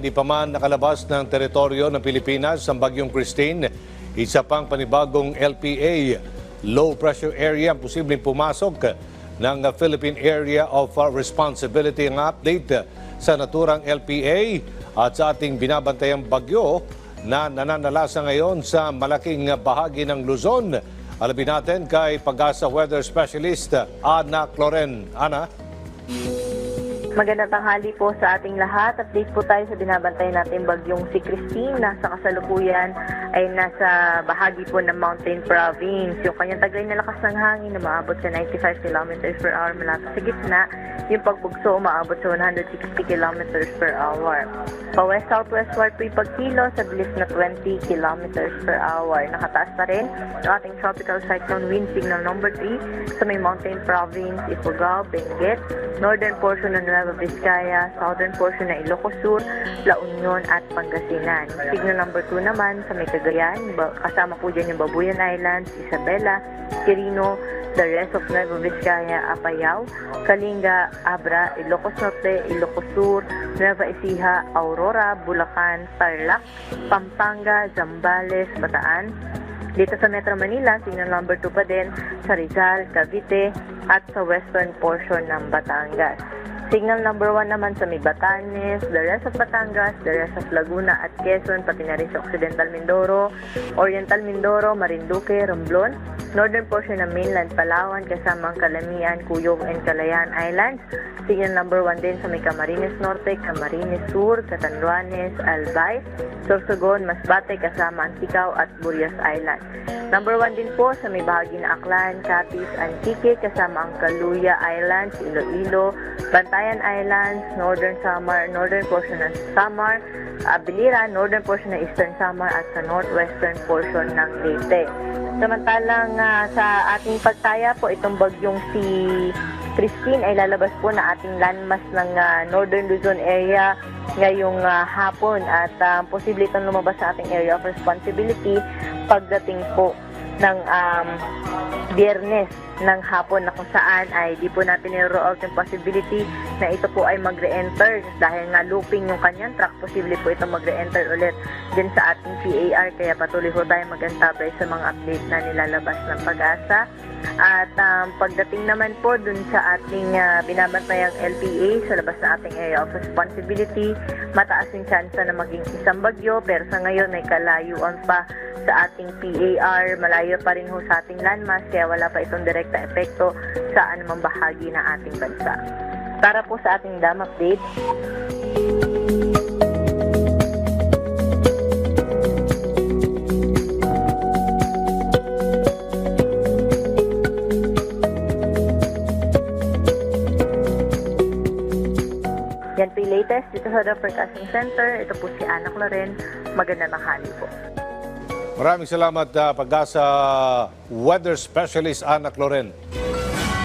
hindi pa man nakalabas ng teritoryo ng Pilipinas ang bagyong Christine, isa pang panibagong LPA, low pressure area ang posibleng pumasok ng Philippine Area of Responsibility. Ang update sa naturang LPA at sa ating binabantayang bagyo na nananalasa ngayon sa malaking bahagi ng Luzon. Alamin natin kay Pag-asa Weather Specialist Ana Cloren. Ana? Magandang tanghali po sa ating lahat. Update po tayo sa binabantay natin bagyong si Christine na sa kasalukuyan ay nasa bahagi po ng Mountain Province. Yung kanyang taglay na lakas ng hangin na maabot sa 95 km per hour malapit sa gitna. Yung pagbugso maabot sa 160 km per hour. Pa-west-southwestward po yung pagkilo sa bilis na 20 km per hour. Nakataas pa rin ang ating tropical cyclone wind signal number 3 sa may Mountain Province, Ifugao, Benguet, northern portion ng Nueva Vizcaya, southern portion ng Ilocos Sur, La Union at Pangasinan. Signal number 2 naman sa may Cagayan, kasama po dyan yung Babuyan Islands, Isabela, Quirino, the rest of Nueva Vizcaya, Apayao, Kalinga, Abra, Ilocos Norte, Ilocos Sur, Nueva Ecija, Aurora, Bulacan, Tarlac, Pampanga, Zambales, Bataan. Dito sa Metro Manila, signal number 2 pa din sa Rizal, Cavite at sa western portion ng Batangas. Signal number 1 naman sa may Batanes, the rest of Batangas, the rest of Laguna at Quezon, pati na rin sa Occidental Mindoro, Oriental Mindoro, Marinduque, Romblon, northern portion ng mainland Palawan kasama ang Calamian, Cuyong and Calayan Islands. Signal number 1 din sa may Camarines Norte, Camarines Sur, Catanduanes, Albay, Sorsogon, Masbate kasama Antigao at Burias Island. Number 1 din po sa may bahagi na Aklan, Capiz, Antique kasama ang Caluya Islands, Iloilo, Bantayan Islands, Northern Samar, northern portion ng Samar, Abilira, northern portion ng Eastern Samar at sa northwestern portion ng Leyte. Samantalang sa ating pagtaya po, itong bagyong si Christine ay lalabas po na ating landmass ng Northern Luzon area ngayong hapon at posible itong lumabas sa ating area of responsibility pagdating po ng Biyernes ng hapon na kung saan ay di po natin i-rule out yung possibility na ito po ay mag-re-enter dahil nga looping yung kanyang track, posible po ito mag-re-enter ulit din sa ating PAR kaya patuloy po tayo mag-antabay sa mga update na nilalabas ng Pag-asa. At pagdating naman po dun sa ating binabantayang LPA sa labas ng ating area of responsibility, mataas yung chance na maging isang bagyo pero sa ngayon may kalayuan pa sa ating PAR, malayo pa rin ho sa ating landmass kaya wala pa itong direkta epekto sa anumang bahagi ng ating bansa. Para po sa ating dam update, yan po yung latest dito sa The Forecasting Center. Ito po si Ana Cloren. Magandang tanghali po. Maraming salamat, Pag-asa Weather Specialist Ana Cloren.